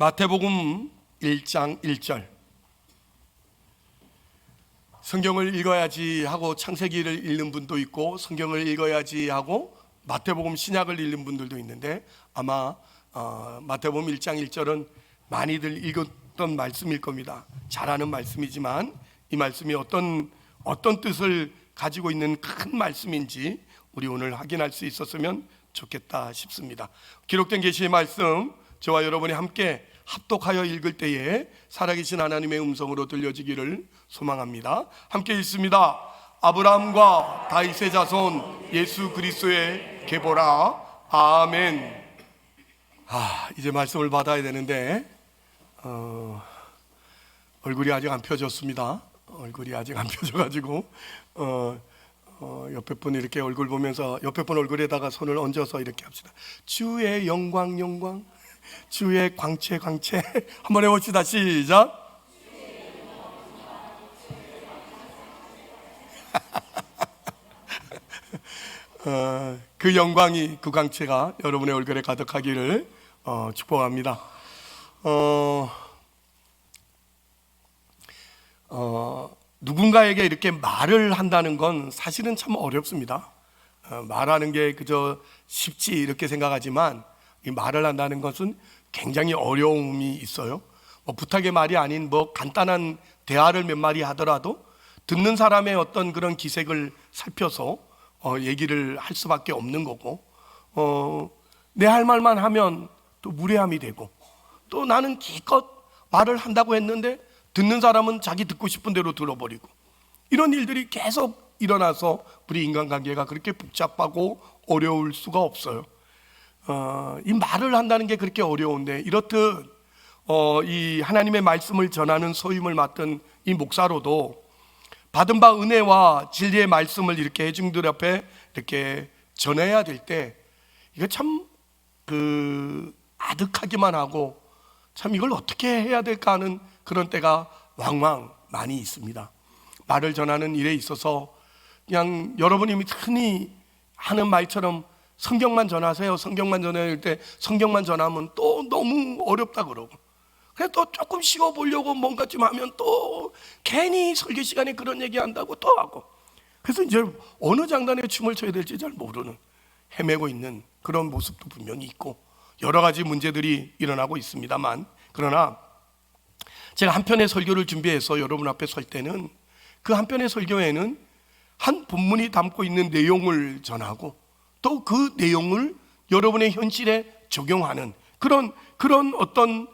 마태복음 1장 1절. 성경을 읽어야지 하고 창세기를 읽는 분도 있고 성경을 읽어야지 하고 마태복음 신약을 읽는 분들도 있는데 아마 마태복음 1장 1절은 많이들 읽었던 말씀일 겁니다. 잘 아는 말씀이지만 이 말씀이 어떤 뜻을 가지고 있는 큰 말씀인지 우리 오늘 확인할 수 있었으면 좋겠다 싶습니다. 기록된 계시의 말씀 저와 여러분이 함께 합독하여 읽을 때에 살아계신 하나님의 음성으로 들려지기를 소망합니다. 함께 읽습니다. 아브라함과 다윗의 자손 예수 그리스도의 계보라. 아멘. 이제 말씀을 받아야 되는데 얼굴이 아직 안 펴졌습니다. 얼굴이 아직 안 펴져가지고 옆에 분 이렇게 얼굴 보면서 옆에 분 얼굴에다가 손을 얹어서 이렇게 합시다. 주의 영광 영광, 주의 광채 광채. 한번 해봅시다. 시작. 그 영광이, 그 광채가 여러분의 얼굴에 가득하기를 축복합니다. 누군가에게 이렇게 말을 한다는 건 사실은 참 어렵습니다. 말하는 게 그저 쉽지 이렇게 생각하지만 이 말을 한다는 것은 굉장히 어려움이 있어요. 부탁의 말이 아닌 간단한 대화를 몇 마디 하더라도 듣는 사람의 어떤 그런 기색을 살펴서 얘기를 할 수밖에 없는 거고, 내 할 말만 하면 또 무례함이 되고, 또 나는 기껏 말을 한다고 했는데 듣는 사람은 자기 듣고 싶은 대로 들어버리고, 이런 일들이 계속 일어나서 우리 인간관계가 그렇게 복잡하고 어려울 수가 없어요. 이 말을 한다는 게 그렇게 어려운데, 이렇듯 이 하나님의 말씀을 전하는 소임을 맡은 이 목사로도 받은 바 은혜와 진리의 말씀을 이렇게 회중들 앞에 이렇게 전해야 될 때 이거 참 아득하기만 하고 참 이걸 어떻게 해야 될까 하는 그런 때가 왕왕 많이 있습니다. 말을 전하는 일에 있어서 그냥 여러분이 흔히 하는 말처럼 성경만 전하세요, 성경만 전할 때 성경만 전하면 또 너무 어렵다 그러고, 그래서 또 조금 쉬어보려고 뭔가 좀 하면 또 괜히 설교 시간에 그런 얘기한다고 또 하고, 그래서 이제 어느 장단에 춤을 춰야 될지 잘 모르는, 헤매고 있는 그런 모습도 분명히 있고 여러 가지 문제들이 일어나고 있습니다만, 그러나 제가 한 편의 설교를 준비해서 여러분 앞에 설 때는 그 한 편의 설교에는 한 본문이 담고 있는 내용을 전하고 또 그 내용을 여러분의 현실에 적용하는 그런 어떤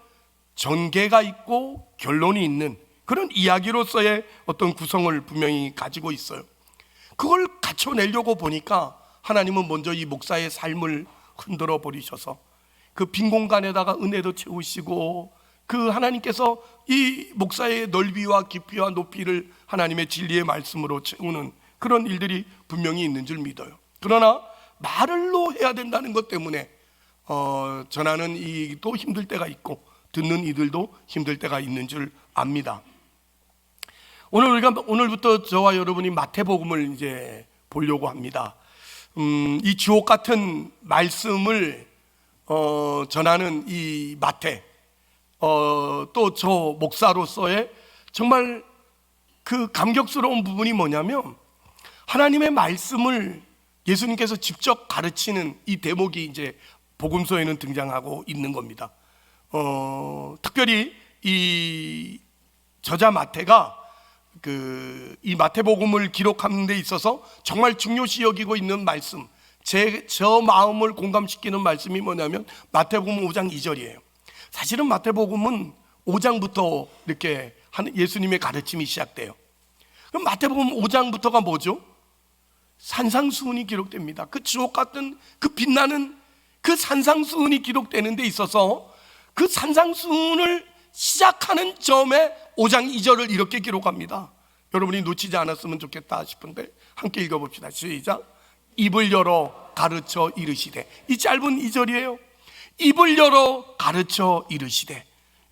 전개가 있고 결론이 있는 그런 이야기로서의 어떤 구성을 분명히 가지고 있어요. 그걸 갖춰내려고 보니까 하나님은 먼저 이 목사의 삶을 흔들어 버리셔서 그 빈 공간에다가 은혜도 채우시고, 그 하나님께서 이 목사의 넓이와 깊이와 높이를 하나님의 진리의 말씀으로 채우는 그런 일들이 분명히 있는 줄 믿어요. 그러나 말로 해야 된다는 것 때문에 전하는 이도 힘들 때가 있고 듣는 이들도 힘들 때가 있는 줄 압니다. 오늘부터 저와 여러분이 마태복음을 이제 보려고 합니다. 이 주옥 같은 말씀을 전하는 이 마태, 또 저 목사로서의 정말 그 감격스러운 부분이 뭐냐면, 하나님의 말씀을 예수님께서 직접 가르치는 이 대목이 이제 복음서에는 등장하고 있는 겁니다. 특별히 이 저자 마태가 이 마태복음을 기록하는 데 있어서 정말 중요시 여기고 있는 말씀, 저 마음을 공감시키는 말씀이 뭐냐면 마태복음 5장 2절이에요. 사실은 마태복음은 5장부터 이렇게 예수님의 가르침이 시작돼요. 그럼 마태복음 5장부터가 뭐죠? 산상수훈이 기록됩니다. 그 주옥 같은 그 빛나는 그 산상수훈이 기록되는 데 있어서 그 산상수훈을 시작하는 점에 5장 2절을 이렇게 기록합니다. 여러분이 놓치지 않았으면 좋겠다 싶은데 함께 읽어봅시다. 시작. 입을 열어 가르쳐 이르시되. 이 짧은 2절이에요. 입을 열어 가르쳐 이르시되.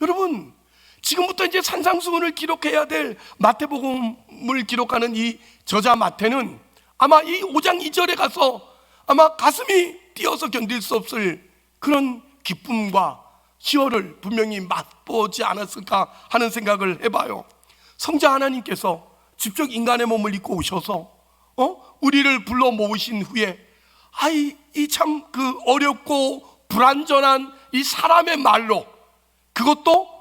여러분, 지금부터 이제 산상수훈을 기록해야 될 마태복음을 기록하는 이 저자 마태는 아마 이 5장 2절에 가서 아마 가슴이 뛰어서 견딜 수 없을 그런 기쁨과 시월을 분명히 맛보지 않았을까 하는 생각을 해봐요. 성자 하나님께서 직접 인간의 몸을 입고 오셔서 우리를 불러 모으신 후에 이 참 그 어렵고 불완전한 이 사람의 말로 그것도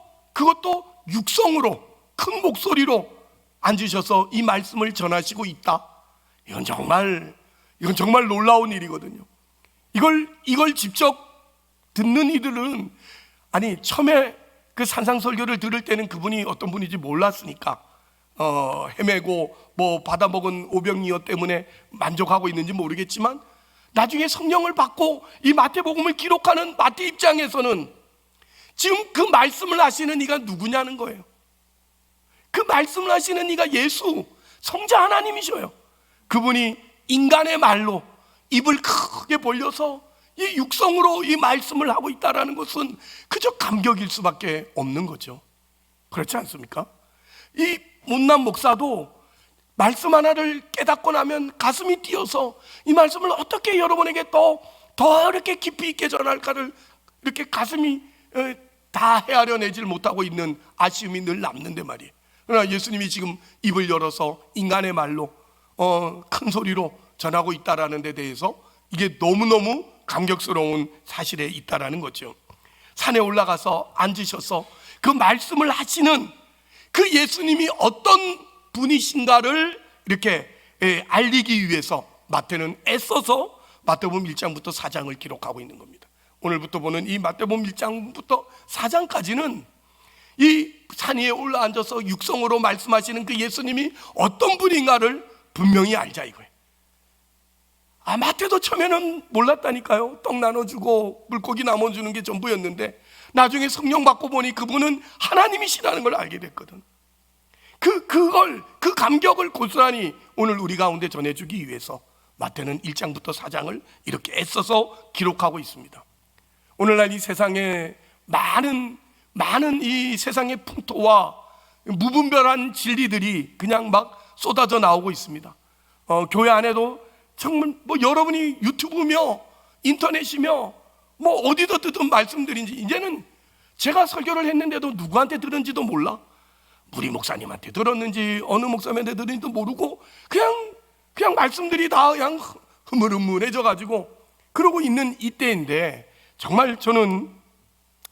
육성으로 큰 목소리로 앉으셔서 이 말씀을 전하시고 있다. 이건 정말 놀라운 일이거든요. 이걸 직접 듣는 이들은 처음에 그 산상설교를 들을 때는 그분이 어떤 분인지 몰랐으니까 헤매고 받아먹은 오병이어 때문에 만족하고 있는지 모르겠지만 나중에 성령을 받고 이 마태복음을 기록하는 마태 입장에서는 지금 그 말씀을 하시는 이가 누구냐는 거예요. 그 말씀을 하시는 이가 예수, 성자 하나님이셔요. 그분이 인간의 말로 입을 크게 벌려서 이 육성으로 이 말씀을 하고 있다는 것은 그저 감격일 수밖에 없는 거죠. 그렇지 않습니까? 이 못난 목사도 말씀 하나를 깨닫고 나면 가슴이 뛰어서 이 말씀을 어떻게 여러분에게 더 이렇게 깊이 있게 전할까를 이렇게 가슴이 다 헤아려내질 못하고 있는 아쉬움이 늘 남는데 말이에요. 그러나 예수님이 지금 입을 열어서 인간의 말로 큰 소리로 전하고 있다라는 데 대해서 이게 너무너무 감격스러운 사실에 있다라는 거죠. 산에 올라가서 앉으셔서 그 말씀을 하시는 그 예수님이 어떤 분이신가를 이렇게 알리기 위해서 마태는 애써서 마태복음 1장부터 4장을 기록하고 있는 겁니다. 오늘부터 보는 이 마태복음 1장부터 4장까지는 이 산 위에 올라앉아서 육성으로 말씀하시는 그 예수님이 어떤 분인가를 분명히 알자 이거예요. 마태도 처음에는 몰랐다니까요. 떡 나눠주고 물고기 나눠주는 게 전부였는데 나중에 성령 받고 보니 그분은 하나님이시라는 걸 알게 됐거든. 그 감격을 고스란히 오늘 우리 가운데 전해주기 위해서 마태는 1장부터 4장을 이렇게 애써서 기록하고 있습니다. 오늘날 이 세상에 많은 이 세상의 풍토와 무분별한 진리들이 그냥 막 쏟아져 나오고 있습니다. 교회 안에도 정말 여러분이 유튜브며 인터넷이며 어디서 듣던 말씀들인지 이제는 제가 설교를 했는데도 누구한테 들은지도 몰라. 무리 목사님한테 들었는지 어느 목사님한테 들은지도 모르고 그냥 말씀들이 다 그냥 흐물흐물해져 가지고 그러고 있는 이때인데 정말 저는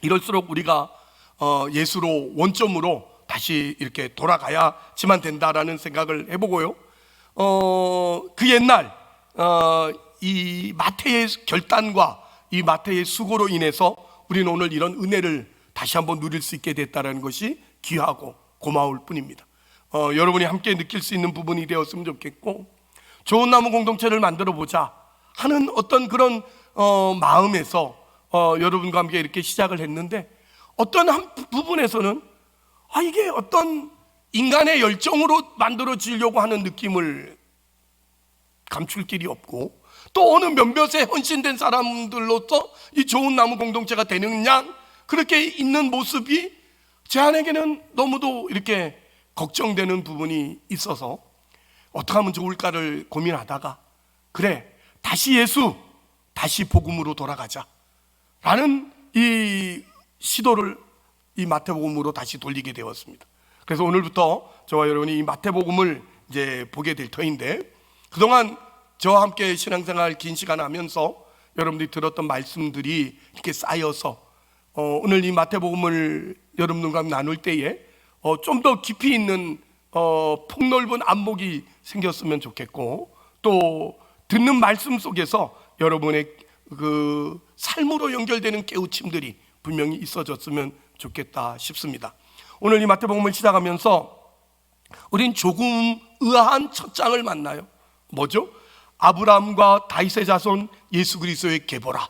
이럴수록 우리가 예수로 원점으로 다시 이렇게 돌아가야지만 된다라는 생각을 해보고요. 그 옛날 이 마태의 결단과 이 마태의 수고로 인해서 우리는 오늘 이런 은혜를 다시 한번 누릴 수 있게 됐다는 것이 귀하고 고마울 뿐입니다. 여러분이 함께 느낄 수 있는 부분이 되었으면 좋겠고, 좋은 나무 공동체를 만들어 보자 하는 어떤 그런 마음에서 여러분과 함께 이렇게 시작을 했는데, 어떤 한 부분에서는 이게 어떤 인간의 열정으로 만들어지려고 하는 느낌을 감출 길이 없고, 또 어느 몇몇의 헌신된 사람들로서 이 좋은 나무 공동체가 되는 양 그렇게 있는 모습이 제 안에게는 너무도 이렇게 걱정되는 부분이 있어서 어떻게 하면 좋을까를 고민하다가, 그래, 다시 예수, 다시 복음으로 돌아가자 라는 이 시도를 이 마태복음으로 다시 돌리게 되었습니다. 그래서 오늘부터 저와 여러분이 이 마태복음을 이제 보게 될 터인데, 그동안 저와 함께 신앙생활 긴 시간 하면서 여러분들이 들었던 말씀들이 이렇게 쌓여서 오늘 이 마태복음을 여러분들과 나눌 때에 좀 더 깊이 있는 폭넓은 안목이 생겼으면 좋겠고, 또 듣는 말씀 속에서 여러분의 그 삶으로 연결되는 깨우침들이 분명히 있어졌으면 좋겠다 싶습니다. 오늘 이 마태복음을 시작하면서 우린 조금 의아한 첫 장을 만나요. 뭐죠? 아브라함과 다윗의 자손 예수 그리스도의 계보라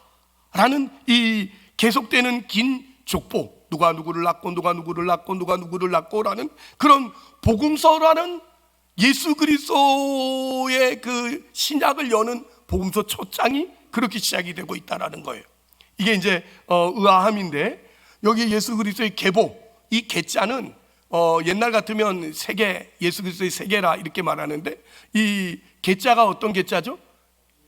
라는 이 계속되는 긴 족보, 누가 누구를 낳고 누가 누구를 낳고 누가 누구를 낳고 라는 그런 복음서라는 예수 그리스도의 그 신약을 여는 복음서 첫 장이 그렇게 시작이 되고 있다라는 거예요. 이게 이제 의아함인데, 여기 예수 그리스도의 계보, 이 계자는 옛날 같으면 세계, 예수 그리스도의 세계라 이렇게 말하는데, 이 계자가 어떤 계자죠?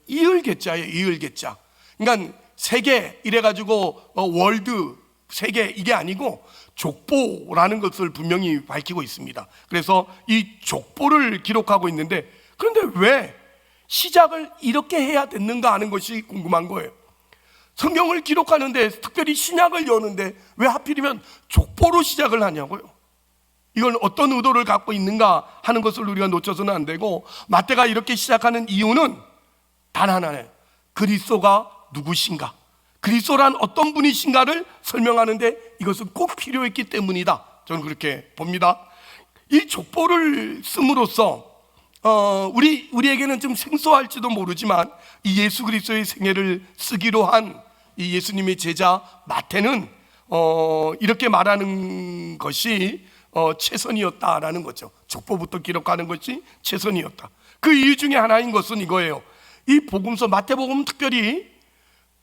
이을 계자예요. 이을 계자. 그러니까 세계 이래가지고 월드, 세계 이게 아니고 족보라는 것을 분명히 밝히고 있습니다. 그래서 이 족보를 기록하고 있는데, 그런데 왜 시작을 이렇게 해야 됐는가 하는 것이 궁금한 거예요. 성경을 기록하는데, 특별히 신약을 여는데 왜 하필이면 족보로 시작을 하냐고요. 이걸 어떤 의도를 갖고 있는가 하는 것을 우리가 놓쳐서는 안 되고, 마태가 이렇게 시작하는 이유는 단 하나예요. 그리스도가 누구신가, 그리스도란 어떤 분이신가를 설명하는데 이것은 꼭 필요했기 때문이다, 저는 그렇게 봅니다. 이 족보를 씀으로써 우리에게는 좀 생소할지도 모르지만, 이 예수 그리스도의 생애를 쓰기로 한 이 예수님의 제자 마태는 이렇게 말하는 것이 최선이었다라는 거죠. 족보부터 기록하는 것이 최선이었다. 그 이유 중에 하나인 것은 이거예요. 이 복음서, 마태복음은 특별히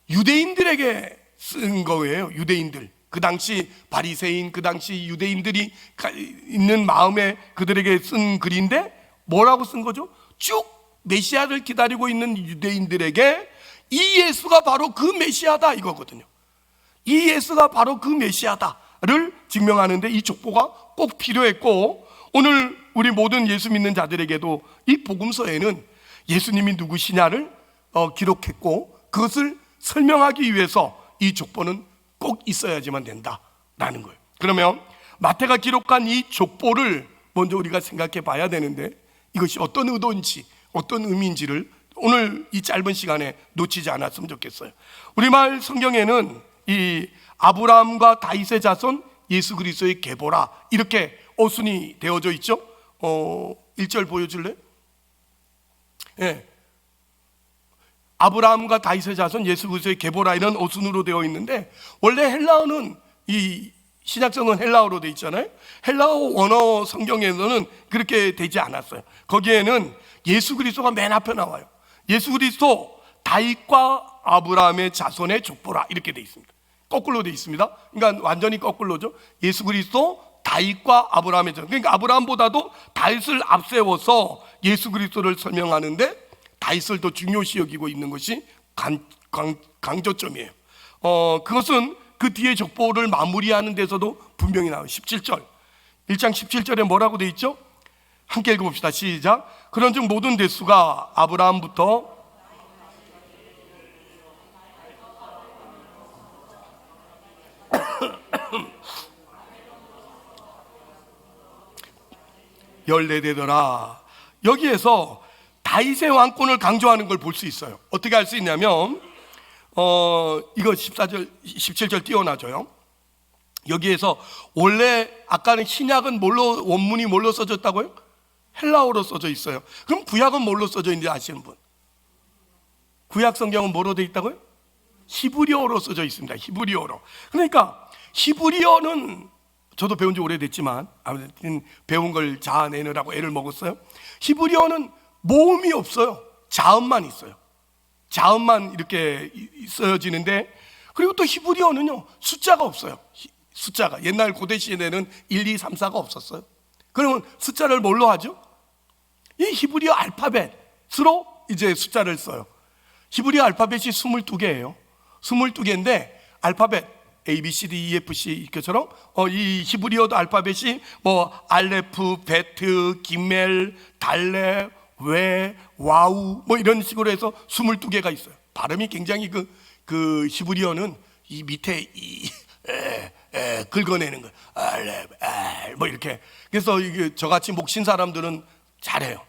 유대인들에게 쓴 거예요. 유대인들, 그 당시 바리새인, 그 당시 유대인들이 있는 마음에 그들에게 쓴 글인데, 뭐라고 쓴 거죠? 쭉 메시아를 기다리고 있는 유대인들에게 이 예수가 바로 그 메시아다 이거거든요. 이 예수가 바로 그 메시아다를 증명하는데 이 족보가 꼭 필요했고, 오늘 우리 모든 예수 믿는 자들에게도 이 복음서에는 예수님이 누구시냐를 기록했고, 그것을 설명하기 위해서 이 족보는 꼭 있어야지만 된다라는 거예요. 그러면 마태가 기록한 이 족보를 먼저 우리가 생각해 봐야 되는데, 이것이 어떤 의도인지, 어떤 의미인지를 오늘 이 짧은 시간에 놓치지 않았으면 좋겠어요. 우리말 성경에는 이 아브라함과 다윗의 자손 예수 그리스도의 계보라, 이렇게 어순이 되어져 있죠. 1절 보여줄래? 예. 아브라함과 다윗의 자손 예수 그리스도의 계보라, 이런 어순으로 되어 있는데, 원래 헬라어는, 이 신약성은 헬라어로 되어 있잖아요. 헬라어 원어 성경에서는 그렇게 되지 않았어요. 거기에는 예수 그리스도가 맨 앞에 나와요. 예수 그리스도 다윗과 아브라함의 자손의 족보라, 이렇게 되어 있습니다. 거꾸로 되어 있습니다. 그러니까 완전히 거꾸로죠. 예수 그리스도 다윗과 아브라함의 자손, 그러니까 아브라함보다도 다윗을 앞세워서 예수 그리스도를 설명하는데 다윗을 더 중요시 여기고 있는 것이 강조점이에요. 그것은 그 뒤에 족보를 마무리하는 데서도 분명히 나와요. 17절, 1장 17절에 뭐라고 되어 있죠? 함께 읽어봅시다. 시작. 그런즉 모든 대수가 아브라함부터 열네되더라. 여기에서 다윗의 왕권을 강조하는 걸 볼 수 있어요. 어떻게 알 수 있냐면, 이거 14절, 17절 띄워놔줘요. 여기에서 원래 아까는 신약은 원문이 뭘로 써졌다고요? 헬라어로 써져 있어요. 그럼 구약은 뭘로 써져 있는지 아시는 분? 구약 성경은 뭐로 되어 있다고요? 히브리어로 써져 있습니다. 히브리어로. 그러니까 히브리어는 저도 배운 지 오래됐지만 아무튼 배운 걸 자아내느라고 애를 먹었어요. 히브리어는 모음이 없어요. 자음만 있어요. 자음만 이렇게 쓰여지는데, 그리고 또 히브리어는요, 숫자가 없어요. 숫자가 옛날 고대 시대에는 1, 2, 3, 4가 없었어요. 그러면 숫자를 뭘로 하죠? 이 히브리어 알파벳으로 이제 숫자를 써요. 히브리어 알파벳이 22개예요. 22개인데 알파벳 A, B, C, D, E, F, C 이처럼 이 히브리어도 알파벳이 뭐 알레프, 베트, 기멜, 달레, 웨, 와우 뭐 이런 식으로 해서 22개가 있어요. 발음이 굉장히 그 히브리어는 이 밑에 긁어내는 거, 뭐 이렇게. 그래서 이게 저같이 목신 사람들은 잘해요.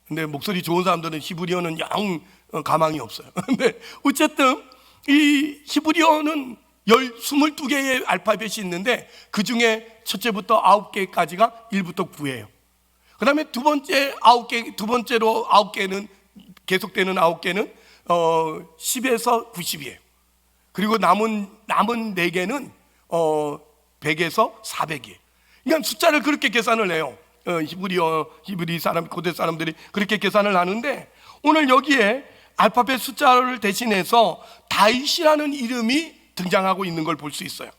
근데 목소리 좋은 사람들은 히브리어는 영 가망이 없어요. 근데 어쨌든 이 히브리어는 22개의 알파벳이 있는데, 그 중에 첫째부터 9개까지가 1부터 9예요. 그 다음에 두 번째로 9개는 계속되는 9개는 10에서 90이에요. 그리고 남은 4개는 100에서 400이에요. 그러니까 숫자를 그렇게 계산을 해요. 히브리 사람, 고대 사람들이 그렇게 계산을 하는데, 오늘 여기에 알파벳 숫자를 대신해서 다윗이라는 이름이 등장하고 있는 걸 볼 수 있어요.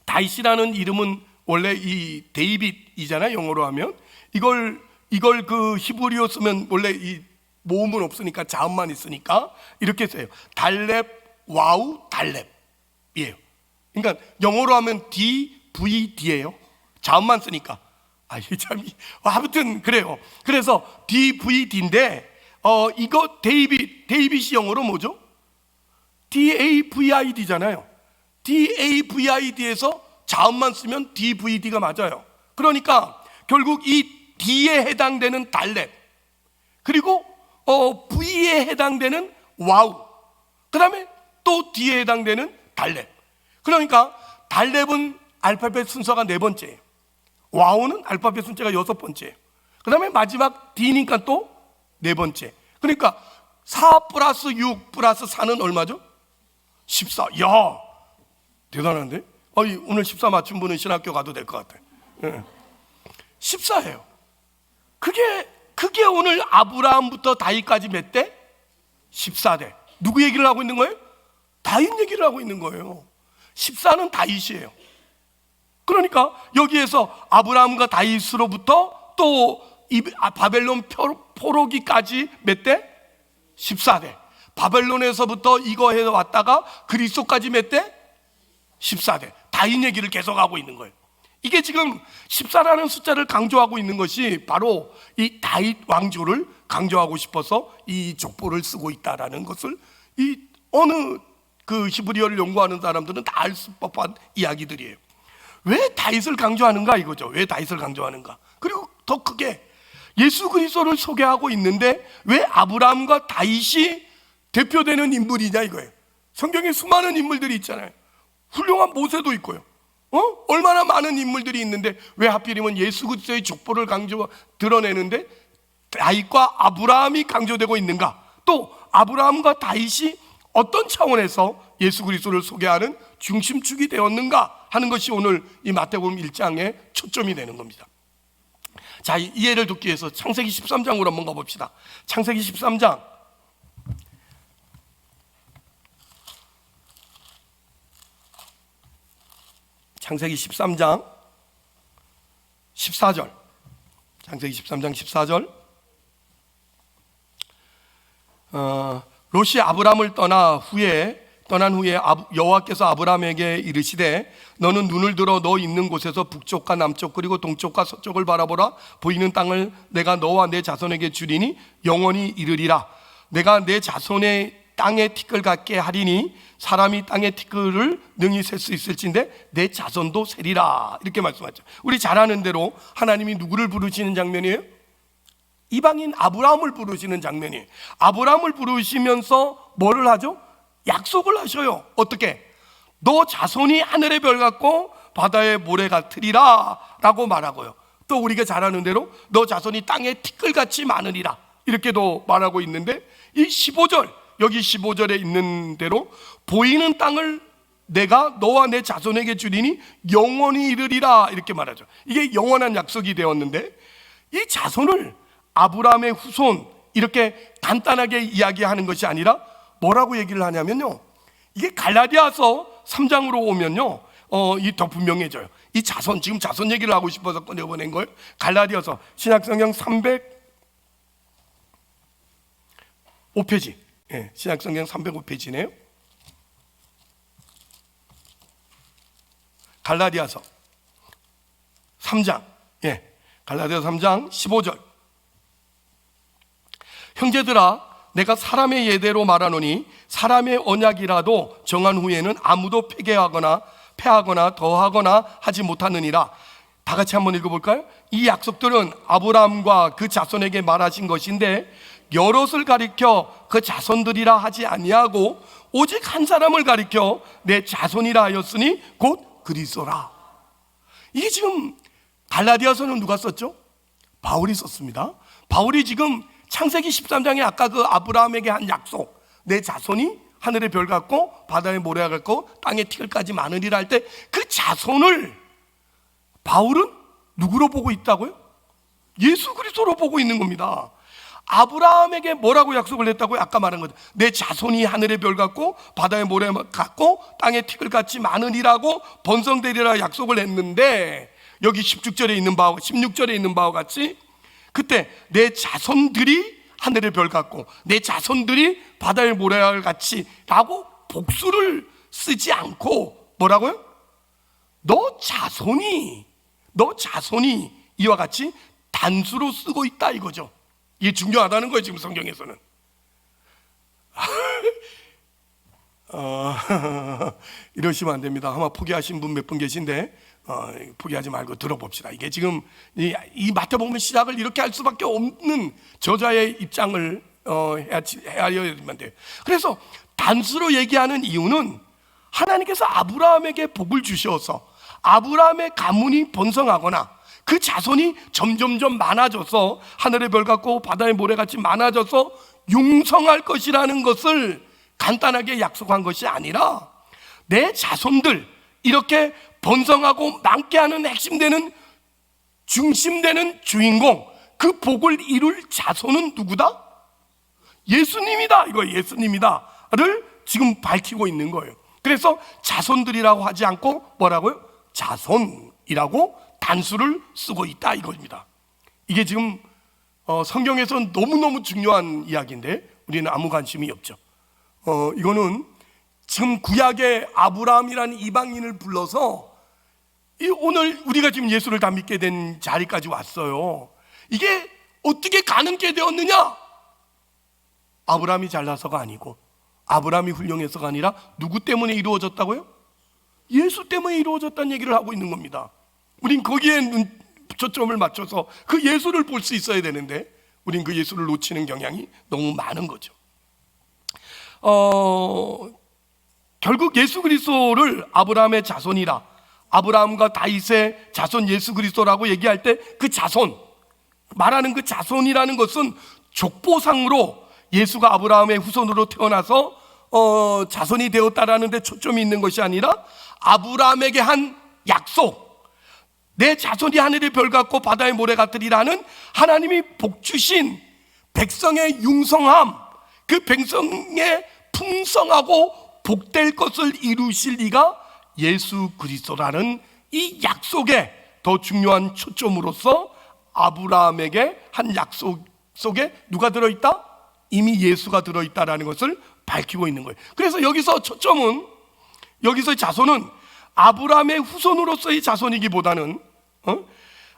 다윗이라는 이름은 원래 이 데이빗이잖아요. 영어로 하면 이걸 그 히브리어 쓰면 원래 이 모음은 없으니까 자음만 있으니까 이렇게 써요. 달렙, 와우, 달렙. 그러니까 영어로 하면 DVD예요. 자음만 쓰니까. 참, 아무튼 그래요. 그래서 DVD인데 이거 데이빗이 영어로 뭐죠? DAVID잖아요. DAVID에서 자음만 쓰면 DVD가 맞아요. 그러니까 결국 이 D에 해당되는 달랩, 그리고 V에 해당되는 와우, 그 다음에 또 D에 해당되는 달랩. 그러니까 달랩은 알파벳 순서가 4번째예요. 와우는 알파벳 순서가 6번째예요. 그 다음에 마지막 D니까 또 4번째. 그러니까 4 플러스 6 플러스 4는 얼마죠? 14. 야, 대단한데? 오늘 14 맞춘 분은 신학교 가도 될 것 같아요. 14예요. 그게 오늘 아브라함부터 다윗까지 몇 대? 14대. 누구 얘기를 하고 있는 거예요? 다윗 얘기를 하고 있는 거예요. 14는 다윗이에요. 그러니까 여기에서 아브라함과 다윗으로부터 또 바벨론 포로기까지 몇 대? 14대. 바벨론에서부터 이거 해서 왔다가 그리스도까지 몇 대? 14대. 다윗 얘기를 계속하고 있는 거예요. 이게 지금 14라는 숫자를 강조하고 있는 것이 바로 이 다윗 왕조를 강조하고 싶어서 이 족보를 쓰고 있다라는 것을 이 어느 그 히브리어를 연구하는 사람들은 다 알 수 법한 이야기들이에요. 왜 다윗을 강조하는가 이거죠. 왜 다윗을 강조하는가. 그리고 더 크게 예수 그리스도를 소개하고 있는데 왜 아브라함과 다윗이 대표되는 인물이냐 이거예요. 성경에 수많은 인물들이 있잖아요. 훌륭한 모세도 있고요. 얼마나 많은 인물들이 있는데 왜 하필이면 예수 그리스도의 족보를 드러내는데 다윗과 아브라함이 강조되고 있는가? 또 아브라함과 다윗이 어떤 차원에서 예수 그리스도를 소개하는 중심축이 되었는가 하는 것이 오늘 이 마태복음 1장의 초점이 되는 겁니다. 자, 이해를 돕기 위해서 창세기 13장으로 한번 가봅시다. 창세기 13장 창세기 13장 14절. 창세기 13장 14절. 롯이 아브람을 떠난 후에 여호와께서 아브람에게 이르시되 너는 눈을 들어 너 있는 곳에서 북쪽과 남쪽 그리고 동쪽과 서쪽을 바라보라. 보이는 땅을 내가 너와 내 자손에게 주리니 영원히 이르리라. 내가 내 자손의 땅에 티끌 같게 하리니 사람이 땅의 티끌을 능히 셀 수 있을진데 내 자손도 세리라. 이렇게 말씀하죠. 우리 잘 아는 대로 하나님이 누구를 부르시는 장면이에요? 이방인 아브라함을 부르시는 장면이에요. 아브라함을 부르시면서 뭐를 하죠? 약속을 하셔요. 어떻게? 너 자손이 하늘의 별 같고 바다의 모래 같으리라 라고 말하고요. 또 우리가 잘 아는 대로 너 자손이 땅에 티끌같이 많으리라 이렇게도 말하고 있는데 이 15절, 여기 15절에 있는 대로 보이는 땅을 내가 너와 내 자손에게 주리니 영원히 이르리라 이렇게 말하죠. 이게 영원한 약속이 되었는데 이 자손을 아브라함의 후손 이렇게 간단하게 이야기하는 것이 아니라 뭐라고 얘기를 하냐면요, 이게 갈라디아서 3장으로 오면요 이 더 분명해져요. 이 자손, 지금 자손 얘기를 하고 싶어서 꺼내보낸 거예요. 갈라디아서 신약성경 305페이지. 신약성경 305페이지네요. 갈라디아서 3장, 갈라디아서 3장 15절. 형제들아, 내가 사람의 예대로 말하노니 사람의 언약이라도 정한 후에는 아무도 폐하거나 더하거나 하지 못하느니라. 다 같이 한번 읽어볼까요? 이 약속들은 아브라함과 그 자손에게 말하신 것인데 여럿을 가리켜 그 자손들이라 하지 아니하고 오직 한 사람을 가리켜 내 자손이라 하였으니 곧 그리스도라. 이게 지금 갈라디아서는 누가 썼죠? 바울이 썼습니다. 바울이 지금 창세기 13장에 아까 그 아브라함에게 한 약속, 내 자손이 하늘의 별 같고 바다의 모래 같고 땅의 티끌까지 많으리라 할 때 그 자손을 바울은 누구로 보고 있다고요? 예수 그리스도로 보고 있는 겁니다. 아브라함에게 뭐라고 약속을 했다고요? 아까 말한 거죠. 내 자손이 하늘의 별 같고 바다의 모래 같고 땅의 티끌같이 많으리라고 번성되리라 약속을 했는데 여기 16절에 있는 바와 같이 그때 내 자손들이 하늘의 별 같고 내 자손들이 바다의 모래알 같이 라고 복수를 쓰지 않고 뭐라고요? 너 자손이 이와 같이 단수로 쓰고 있다 이거죠. 이게 중요하다는 거예요, 지금 성경에서는. 이러시면 안 됩니다. 아마 포기하신 분 몇 분 계신데 포기하지 말고 들어봅시다. 이게 지금 이 마태복음 시작을 이렇게 할 수밖에 없는 저자의 입장을 해야 돼요. 그래서 단수로 얘기하는 이유는 하나님께서 아브라함에게 복을 주셔서 아브라함의 가문이 번성하거나 그 자손이 점점점 많아져서 하늘의 별 같고 바다의 모래같이 많아져서 융성할 것이라는 것을 간단하게 약속한 것이 아니라 내 자손들 이렇게 번성하고 많게 하는 핵심되는 중심되는 주인공, 그 복을 이룰 자손은 누구다? 예수님이다. 이거 예수님이다를 지금 밝히고 있는 거예요. 그래서 자손들이라고 하지 않고 뭐라고요? 자손이라고 단수를 쓰고 있다 이겁니다. 이게 지금 성경에서 너무너무 중요한 이야기인데 우리는 아무 관심이 없죠. 이거는 지금 구약의 아브라함이라는 이방인을 불러서 오늘 우리가 지금 예수를 다 믿게 된 자리까지 왔어요. 이게 어떻게 가능케 되었느냐? 아브라함이 잘나서가 아니고 아브라함이 훌륭해서가 아니라 누구 때문에 이루어졌다고요? 예수 때문에 이루어졌다는 얘기를 하고 있는 겁니다. 우린 거기에 초점을 맞춰서 그 예수를 볼 수 있어야 되는데 우린 그 예수를 놓치는 경향이 너무 많은 거죠. 결국 예수 그리스도를 아브라함의 자손이라, 아브라함과 다윗의 자손 예수 그리스도라고 얘기할 때 그 자손, 말하는 그 자손이라는 것은 족보상으로 예수가 아브라함의 후손으로 태어나서 자손이 되었다라는 데 초점이 있는 것이 아니라 아브라함에게 한 약속, 내 자손이 하늘의 별 같고 바다의 모래 같으리라는 하나님이 복 주신 백성의 융성함, 그 백성의 풍성하고 복될 것을 이루실 이가 예수 그리스도라는 이 약속에 더 중요한 초점으로서 아브라함에게 한 약속 속에 누가 들어있다? 이미 예수가 들어있다라는 것을 밝히고 있는 거예요. 그래서 여기서 초점은, 여기서 자손은 아브라함의 후손으로서의 자손이기보다는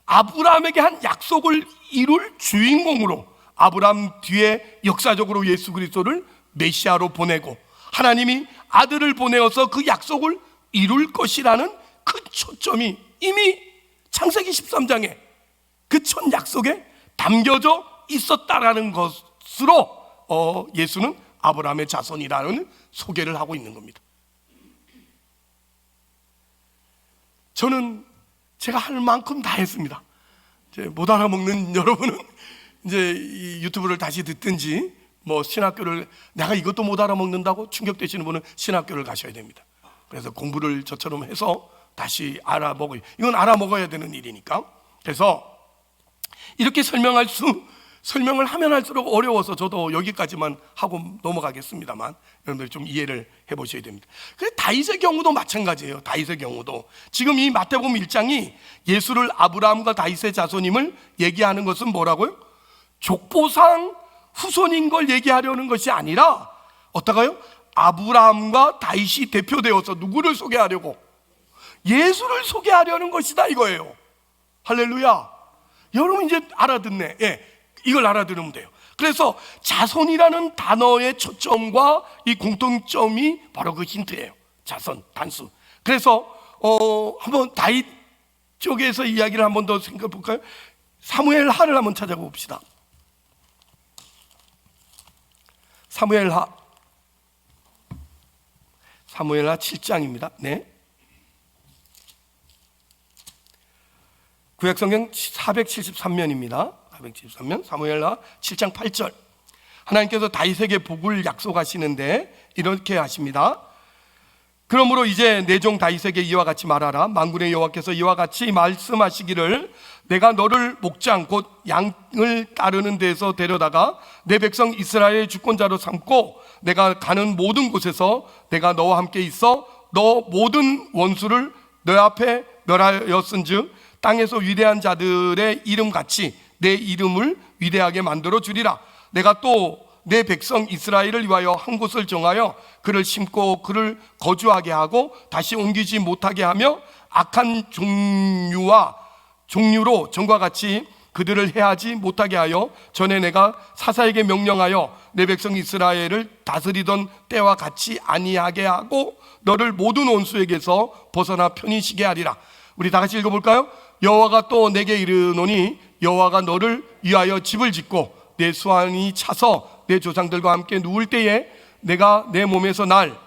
아브라함에게 한 약속을 이룰 주인공으로, 아브라함 뒤에 역사적으로 예수 그리스도를 메시아로 보내고 하나님이 아들을 보내어서 그 약속을 이룰 것이라는 그 초점이 이미 창세기 13장에 그 첫 약속에 담겨져 있었다라는 것으로 예수는 아브라함의 자손이라는 소개를 하고 있는 겁니다. 저는 제가 할 만큼 다 했습니다. 이제 못 알아먹는 여러분은 이제 이 유튜브를 다시 듣든지 뭐 신학교를, 내가 이것도 못 알아먹는다고 충격되시는 분은 신학교를 가셔야 됩니다. 그래서 공부를 저처럼 해서 다시 알아먹어요. 이건 알아먹어야 되는 일이니까. 그래서 이렇게 설명을 하면 할수록 어려워서 저도 여기까지만 하고 넘어가겠습니다만 여러분들 좀 이해를 해보셔야 됩니다. 그래서 다윗의 경우도 마찬가지예요. 다윗의 경우도 지금 이 마태복음 1장이 예수를 아브라함과 다윗의 자손임을 얘기하는 것은 뭐라고요? 족보상 후손인 걸 얘기하려는 것이 아니라 어떠가요? 아브라함과 다윗이 대표되어서 누구를 소개하려고? 예수를 소개하려는 것이다 이거예요. 할렐루야. 여러분 이제 알아듣네. 이걸 알아들으면 돼요. 그래서 자손이라는 단어의 초점과 이 공통점이 바로 그 힌트예요. 자손, 단수. 그래서 한번 다윗 쪽에서 이야기를 한번 더 생각해 볼까요? 사무엘하를 한번 찾아봅시다. 사무엘하 7장입니다. 네. 구약성경 473면입니다. 473면 사무엘하 7장 8절. 하나님께서 다윗에게 복을 약속하시는데 이렇게 하십니다. 그러므로 이제 내 종 다윗에게 이와 같이 말하라. 만군의 여호와께서 이와 같이 말씀하시기를 내가 너를 목장 곧 양을 따르는 데서 데려다가 내 백성 이스라엘의 주권자로 삼고 내가 가는 모든 곳에서 내가 너와 함께 있어 너 모든 원수를 너 앞에 멸하였은즉 땅에서 위대한 자들의 이름같이 내 이름을 위대하게 만들어 주리라. 내가 또 내 백성 이스라엘을 위하여 한 곳을 정하여 그를 심고 그를 거주하게 하고 다시 옮기지 못하게 하며 악한 종류로 전과 같이 그들을 해하지 못하게 하여 전에 내가 사사에게 명령하여 내 백성 이스라엘을 다스리던 때와 같이 아니하게 하고 너를 모든 원수에게서 벗어나 편히 쉬게 하리라. 우리 다 같이 읽어볼까요? 여호와가 또 내게 이르노니 여호와가 너를 위하여 집을 짓고 내 수완이 차서 내 조상들과 함께 누울 때에 내가 내 몸에서 날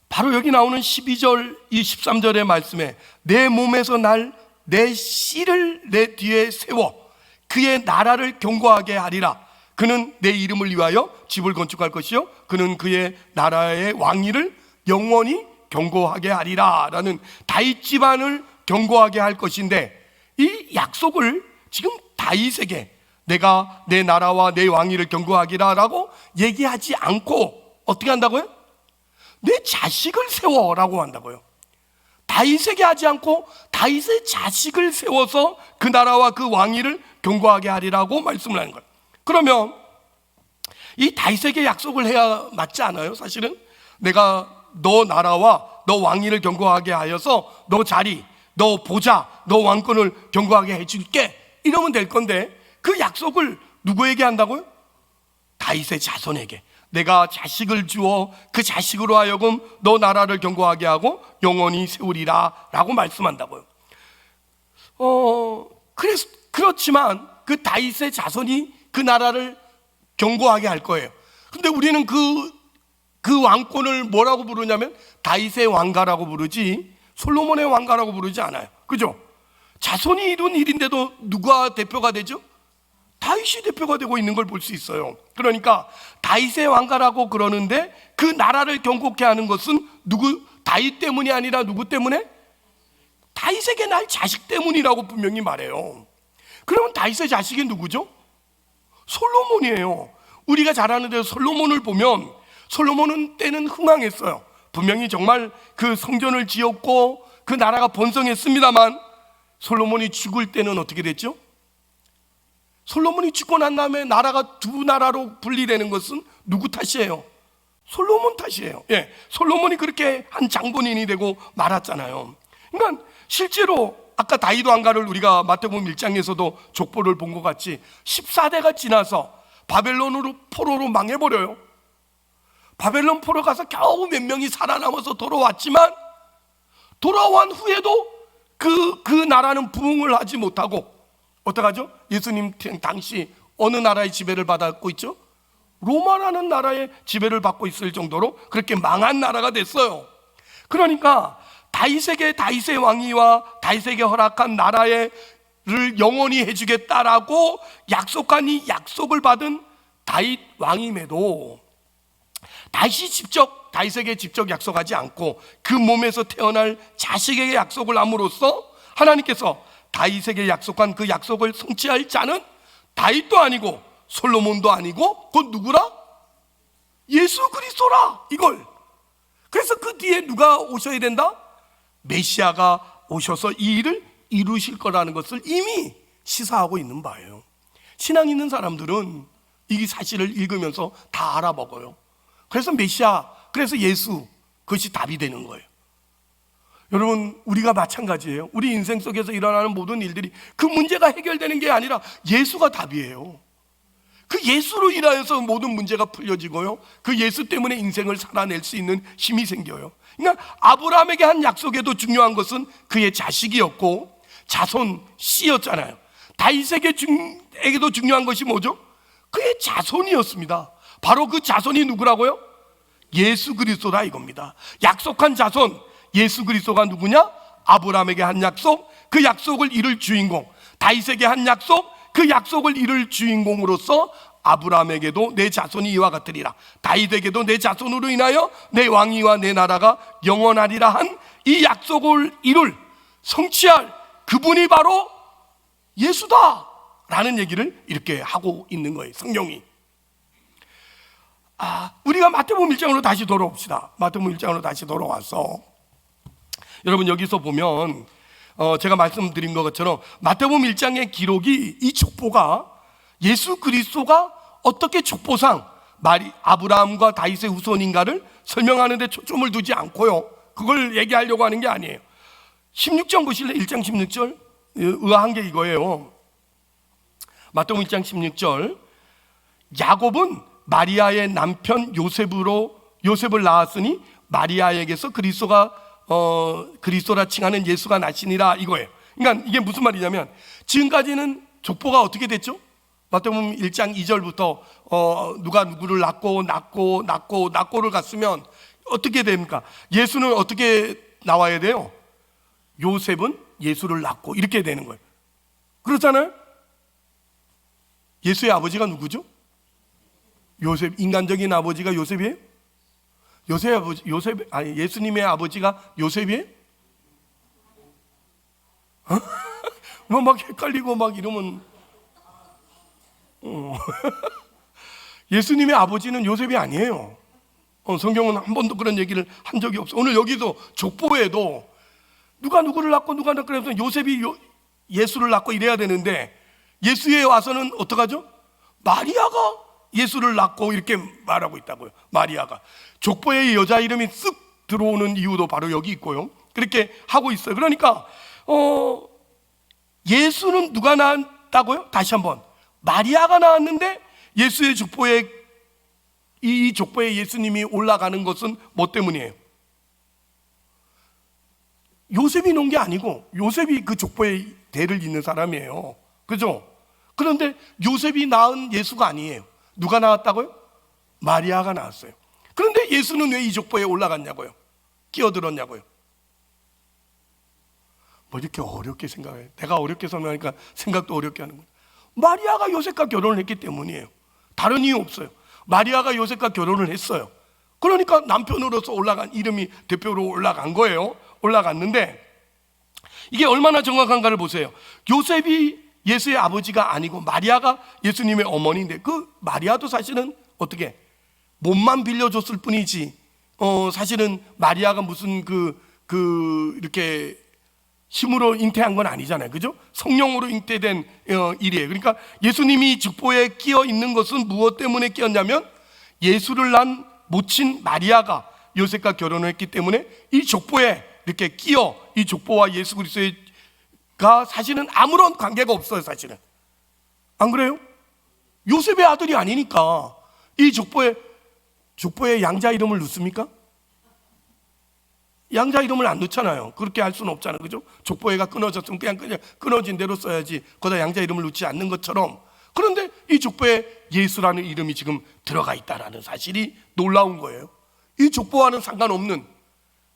바로 여기 나오는 12절 이 13절의 말씀에 내 몸에서 날 내 씨를 내 뒤에 세워 그의 나라를 견고하게 하리라. 그는 내 이름을 위하여 집을 건축할 것이요 그는 그의 나라의 왕위를 영원히 견고하게 하리라 라는 다윗 집안을 견고하게 할 것인데, 이 약속을 지금 다윗에게 내가 내 나라와 내 왕위를 견고하기라 라고 얘기하지 않고 어떻게 한다고요? 내 자식을 세워라고 한다고요. 다윗에게 하지 않고 다윗의 자식을 세워서 그 나라와 그 왕위를 견고하게 하리라고 말씀을 하는 거예요. 그러면 이 다윗에게 약속을 해야 맞지 않아요? 사실은 내가 너 나라와 너 왕위를 견고하게 하여서 너 자리, 너 보좌, 너 왕권을 견고하게 해줄게 이러면 될 건데, 그 약속을 누구에게 한다고요? 다윗의 자손에게 내가 자식을 주어 그 자식으로 하여금 너 나라를 견고하게 하고 영원히 세우리라 라고 말씀한다고요. 그렇지만 그 다윗의 자손이 그 나라를 견고하게 할 거예요. 근데 우리는 그 왕권을 뭐라고 부르냐면 다윗의 왕가라고 부르지 솔로몬의 왕가라고 부르지 않아요. 그죠? 자손이 이룬 일인데도 누가 대표가 되죠? 다윗이 대표가 되고 있는 걸 볼 수 있어요. 그러니까 다윗의 왕가라고 그러는데 그 나라를 견고케 하는 것은 다윗 때문이 아니라 누구 때문에? 다윗에게 날 자식 때문이라고 분명히 말해요. 그러면 다윗의 자식이 누구죠? 솔로몬이에요. 우리가 잘 아는 대로 솔로몬을 보면 솔로몬은 때는 흥왕했어요. 분명히 정말 그 성전을 지었고 그 나라가 번성했습니다만 솔로몬이 죽을 때는 어떻게 됐죠? 솔로몬이 죽고 난 다음에 나라가 두 나라로 분리되는 것은 누구 탓이에요? 솔로몬 탓이에요. 예, 솔로몬이 그렇게 한 장본인이 되고 말았잖아요. 그러니까 실제로 아까 다윗 왕가를 우리가 마태복음 1장에서도 족보를 본 것 같이 14대가 지나서 바벨론으로 포로로 망해버려요. 바벨론 포로 가서 겨우 몇 명이 살아남아서 돌아왔지만 돌아온 후에도 그 나라는 부흥을 하지 못하고 어떡하죠? 예수님 당시 어느 나라의 지배를 받았고 있죠? 로마라는 나라의 지배를 받고 있을 정도로 그렇게 망한 나라가 됐어요. 그러니까 다윗의 왕위와 다윗에게 허락한 나라를 영원히 해주겠다라고 약속한 이 약속을 받은 다윗 왕임에도 다윗에게 직접 약속하지 않고 그 몸에서 태어날 자식에게 약속을 함으로써 하나님께서 다윗에게 약속한 그 약속을 성취할 자는 다윗도 아니고 솔로몬도 아니고 그건 누구라? 예수 그리스도라 이걸. 그래서 그 뒤에 누가 오셔야 된다? 메시아가 오셔서 이 일을 이루실 거라는 것을 이미 시사하고 있는 바예요. 신앙 있는 사람들은 이 사실을 읽으면서 다 알아먹어요. 그래서 메시아, 그래서 예수, 그것이 답이 되는 거예요. 여러분, 우리가 마찬가지예요. 우리 인생 속에서 일어나는 모든 일들이 그 문제가 해결되는 게 아니라 예수가 답이에요. 그 예수로 인하여서 모든 문제가 풀려지고요, 그 예수 때문에 인생을 살아낼 수 있는 힘이 생겨요. 그러니까 아브라함에게 한 약속에도 중요한 것은 그의 자식이었고 자손 씨였잖아요. 다윗에게도 중요한 것이 뭐죠? 그의 자손이었습니다. 바로 그 자손이 누구라고요? 예수 그리스도다 이겁니다. 약속한 자손 예수 그리스도가 누구냐? 아브라함에게 한 약속, 그 약속을 이룰 주인공. 다윗에게 한 약속, 그 약속을 이룰 주인공으로서 아브라함에게도 내 자손이 이와 같으리라, 다윗에게도 내 자손으로 인하여 내 왕위와 내 나라가 영원하리라 한 이 약속을 이룰, 성취할 그분이 바로 예수다 라는 얘기를 이렇게 하고 있는 거예요, 성경이. 우리가 마태복음 1장으로 다시 돌아옵시다. 마태복음 1장으로 다시 돌아와서 여러분 여기서 보면 제가 말씀드린 것처럼 마태복음 1장의 기록이 이 족보가 예수 그리스도가 어떻게 족보상 아브라함과 다윗의 후손인가를 설명하는 데 초점을 두지 않고요, 그걸 얘기하려고 하는 게 아니에요. 16장 보실래? 1장 16절 의아한 게 이거예요. 마태복음 1장 16절, 야곱은 마리아의 남편 요셉을 낳았으니 마리아에게서 그리스도라 칭하는 예수가 나시니라, 이거예요. 그러니까 이게 무슨 말이냐면, 지금까지는 족보가 어떻게 됐죠? 마태복음 1장 2절부터 누가 누구를 낳고를 갔으면 어떻게 됩니까? 예수는 어떻게 나와야 돼요? 요셉은 예수를 낳고, 이렇게 되는 거예요. 그렇잖아요? 예수의 아버지가 누구죠? 요셉. 인간적인 아버지가 요셉이에요? 예수님의 아버지가 요셉이에요? 막 헷갈리고 막 이러면 예수님의 아버지는 요셉이 아니에요. 성경은 한 번도 그런 얘기를 한 적이 없어요. 오늘 여기도 족보에도 누가 누구를 낳고 그래서 요셉이 예수를 낳고 이래야 되는데, 예수에 와서는 어떡하죠? 마리아가 예수를 낳고 이렇게 말하고 있다고요. 마리아가. 족보에 여자 이름이 쓱 들어오는 이유도 바로 여기 있고요, 그렇게 하고 있어요. 그러니까 예수는 누가 낳았다고요? 다시 한번, 마리아가 낳았는데 예수의 족보에, 이 족보에 예수님이 올라가는 것은 뭐 때문이에요? 요셉이 놓은 게 아니고, 요셉이 그 족보에 대를 잇는 사람이에요. 그죠? 그런데 요셉이 낳은 예수가 아니에요. 누가 낳았다고요? 마리아가 낳았어요. 그런데 예수는 왜 이 족보에 올라갔냐고요? 끼어들었냐고요? 뭐 이렇게 어렵게 생각해요? 내가 어렵게 설명하니까 생각도 어렵게 하는 거예요. 마리아가 요셉과 결혼을 했기 때문이에요. 다른 이유 없어요. 마리아가 요셉과 결혼을 했어요. 그러니까 남편으로서 올라간 이름이 대표로 올라간 거예요. 올라갔는데 이게 얼마나 정확한가를 보세요. 요셉이 예수의 아버지가 아니고 마리아가 예수님의 어머니인데, 그 마리아도 사실은 어떻게 몸만 빌려줬을 뿐이지 사실은 마리아가 무슨 이렇게 힘으로 잉태한 건 아니잖아요. 그죠? 성령으로 잉태된 일이에요. 그러니까 예수님이 족보에 끼어 있는 것은 무엇 때문에 끼었냐면, 예수를 낳은 모친 마리아가 요셉과 결혼을 했기 때문에 이 족보에 이렇게 끼어, 이 족보와 예수 그리스도가 사실은 아무런 관계가 없어요. 사실은 안 그래요? 요셉의 아들이 아니니까 이 족보에 양자 이름을 넣습니까? 양자 이름을 안 넣잖아요. 그렇게 할 수는 없잖아요. 그죠? 족보회가 끊어졌으면 그냥 끊어진 대로 써야지 거기다 양자 이름을 넣지 않는 것처럼. 그런데 이 족보에 예수라는 이름이 지금 들어가 있다는 사실이 놀라운 거예요. 이 족보와는 상관없는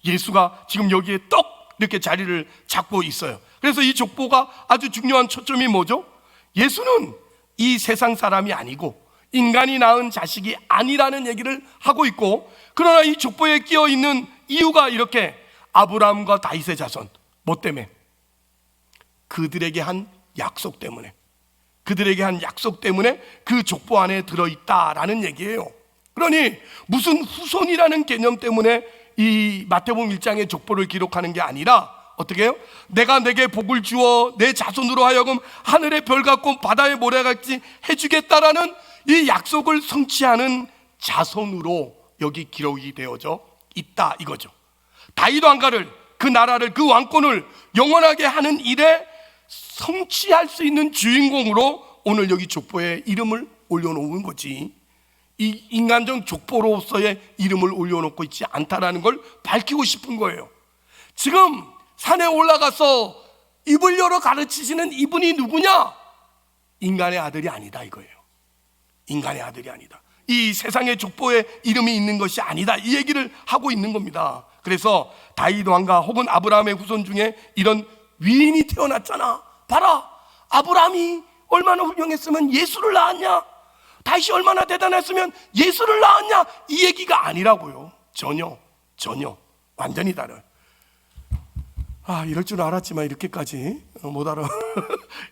예수가 지금 여기에 떡 이렇게 자리를 잡고 있어요. 그래서 이 족보가 아주 중요한 초점이 뭐죠? 예수는 이 세상 사람이 아니고 인간이 낳은 자식이 아니라는 얘기를 하고 있고, 그러나 이 족보에 끼어 있는 이유가 이렇게 아브라함과 다윗의 자손, 뭐 때문에? 그들에게 한 약속 때문에, 그 족보 안에 들어있다라는 얘기예요. 그러니 무슨 후손이라는 개념 때문에 이 마태복음 1장의 족보를 기록하는 게 아니라, 어떻게 해요? 내가 내게 복을 주어 내 자손으로 하여금 하늘의 별 같고 바다의 모래같이 해주겠다라는 이 약속을 성취하는 자손으로 여기 기록이 되어져 있다, 이거죠. 다윗 왕가를, 그 나라를, 그 왕권을 영원하게 하는 일에 성취할 수 있는 주인공으로 오늘 여기 족보에 이름을 올려놓은 거지, 이 인간적 족보로서의 이름을 올려놓고 있지 않다라는 걸 밝히고 싶은 거예요. 지금 산에 올라가서 입을 열어 가르치시는 이분이 누구냐? 인간의 아들이 아니다, 이거예요. 인간의 아들이 아니다. 이 세상의 족보에 이름이 있는 것이 아니다, 이 얘기를 하고 있는 겁니다. 그래서 다윗 왕가 혹은 아브라함의 후손 중에 이런 위인이 태어났잖아. 봐라, 아브라함이 얼마나 훌륭했으면 예수를 낳았냐, 다윗이 얼마나 대단했으면 예수를 낳았냐, 이 얘기가 아니라고요. 전혀 완전히 다른. 이럴 줄 알았지만 이렇게까지 못 알아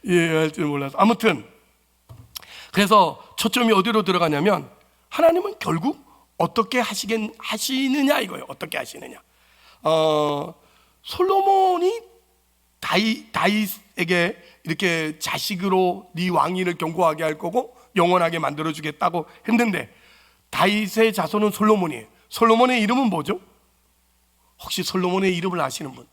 이해할 줄 몰라서. 아무튼 그래서 초점이 어디로 들어가냐면, 하나님은 결국 어떻게 하시느냐 이거예요. 어떻게 하시느냐. 솔로몬이 다윗에게 이렇게 자식으로 네 왕위를 견고하게 할 거고 영원하게 만들어주겠다고 했는데, 다윗의 자손은 솔로몬이에요. 솔로몬의 이름은 뭐죠? 혹시 솔로몬의 이름을 아시는 분?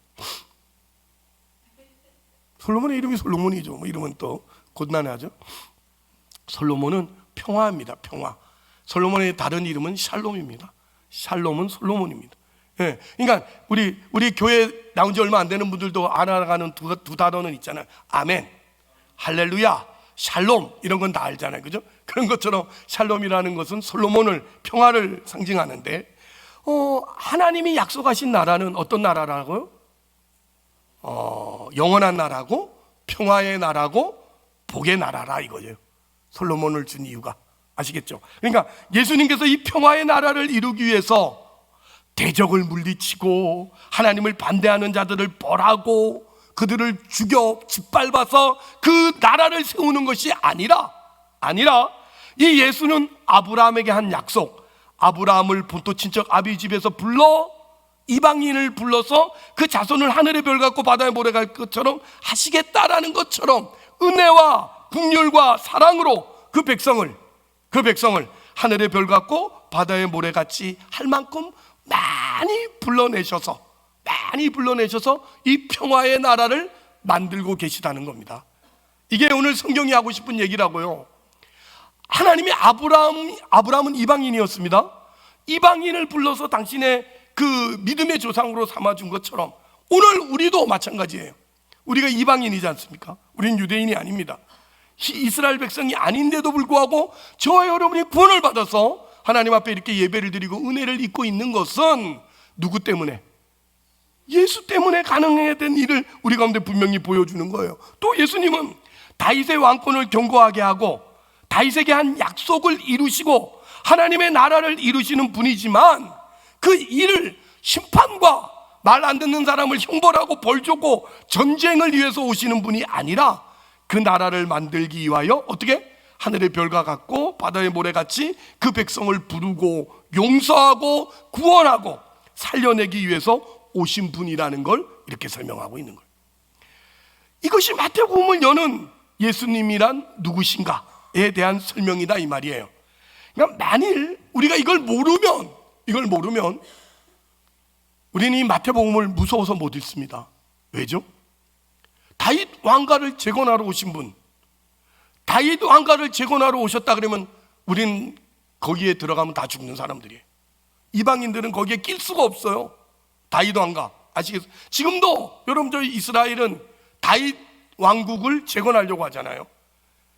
솔로몬의 이름이 솔로몬이죠. 뭐 이름은 또 곤란하죠. 솔로몬은 평화입니다. 평화. 솔로몬의 다른 이름은 샬롬입니다. 샬롬은 솔로몬입니다. 예, 그러니까 우리 교회 나온 지 얼마 안 되는 분들도 알아가는 두 단어는 있잖아요. 아멘, 할렐루야, 샬롬, 이런 건 다 알잖아요, 그죠? 그런 것처럼 샬롬이라는 것은 솔로몬을, 평화를 상징하는데, 하나님이 약속하신 나라는 어떤 나라라고요? 영원한 나라고, 평화의 나라고, 복의 나라라 이거죠. 솔로몬을 준 이유가, 아시겠죠? 그러니까 예수님께서 이 평화의 나라를 이루기 위해서 대적을 물리치고 하나님을 반대하는 자들을 벌하고 그들을 죽여 짓밟아서 그 나라를 세우는 것이 아니라 이 예수는 아브라함에게 한 약속, 아브라함을 본토 친척 아비 집에서 불러 이방인을 불러서 그 자손을 하늘의 별 같고 바다의 모래 같을 것처럼 하시겠다라는 것처럼 은혜와 긍휼과 사랑으로 그 백성을 하늘의 별 같고 바다의 모래 같이 할 만큼 많이 불러내셔서 이 평화의 나라를 만들고 계시다는 겁니다. 이게 오늘 성경이 하고 싶은 얘기라고요. 하나님이 아브라함은 이방인이었습니다. 이방인을 불러서 당신의 그 믿음의 조상으로 삼아준 것처럼 오늘 우리도 마찬가지예요. 우리가 이방인이지 않습니까? 우리는 유대인이 아닙니다. 이스라엘 백성이 아닌데도 불구하고 저와 여러분이 구원을 받아서 하나님 앞에 이렇게 예배를 드리고 은혜를 입고 있는 것은 누구 때문에? 예수 때문에 가능해야 된 일을 우리 가운데 분명히 보여주는 거예요. 또 예수님은 다윗의 왕권을 견고하게 하고 다윗에게 한 약속을 이루시고 하나님의 나라를 이루시는 분이지만, 그 일을 심판과 말 안 듣는 사람을 형벌하고 벌 주고 전쟁을 위해서 오시는 분이 아니라 그 나라를 만들기 위하여 어떻게? 하늘의 별과 같고 바다의 모래같이 그 백성을 부르고 용서하고 구원하고 살려내기 위해서 오신 분이라는 걸 이렇게 설명하고 있는 거예요. 이것이 마태복음을 여는 예수님이란 누구신가에 대한 설명이다 이 말이에요. 그러니까 만일 우리가 이걸 모르면 우리는 이 마태복음을 무서워서 못 읽습니다. 왜죠? 다윗 왕가를 재건하러 오신 분, 다윗 왕가를 재건하러 오셨다 그러면 우린 거기에 들어가면 다 죽는 사람들이에요. 이방인들은 거기에 낄 수가 없어요. 다윗 왕가 아시겠어요? 지금도 여러분 저희 이스라엘은 다윗 왕국을 재건하려고 하잖아요.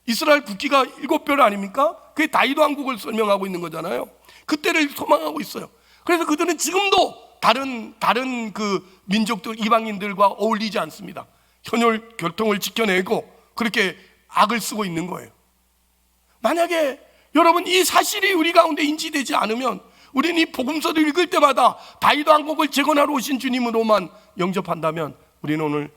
이스라엘 국기가 7별 아닙니까? 그게 다윗 왕국을 설명하고 있는 거잖아요. 그때를 소망하고 있어요. 그래서 그들은 지금도 다른 그 민족들, 이방인들과 어울리지 않습니다. 현혈 교통을 지켜내고 그렇게 악을 쓰고 있는 거예요. 만약에 여러분 이 사실이 우리 가운데 인지되지 않으면 우리는 이 복음서를 읽을 때마다 다윗 왕국을 재건하러 오신 주님으로만 영접한다면 우리는 오늘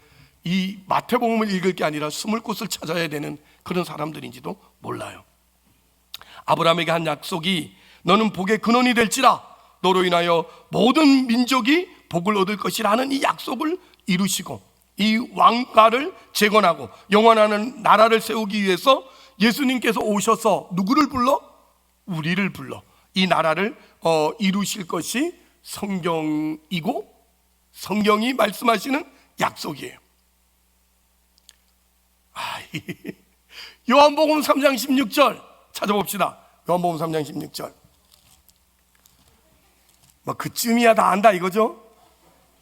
이 마태복음을 읽을 게 아니라 숨을 곳을 찾아야 되는 그런 사람들인지도 몰라요. 아브라함에게 한 약속이 너는 복의 근원이 될지라 너로 인하여 모든 민족이 복을 얻을 것이라는 이 약속을 이루시고 이 왕가를 재건하고 영원한 나라를 세우기 위해서 예수님께서 오셔서 누구를 불러? 우리를 불러 이 나라를 이루실 것이 성경이고 성경이 말씀하시는 약속이에요. 요한복음 3장 16절 찾아봅시다. 요한복음 3장 16절. 뭐 그쯤이야 다 안다 이거죠?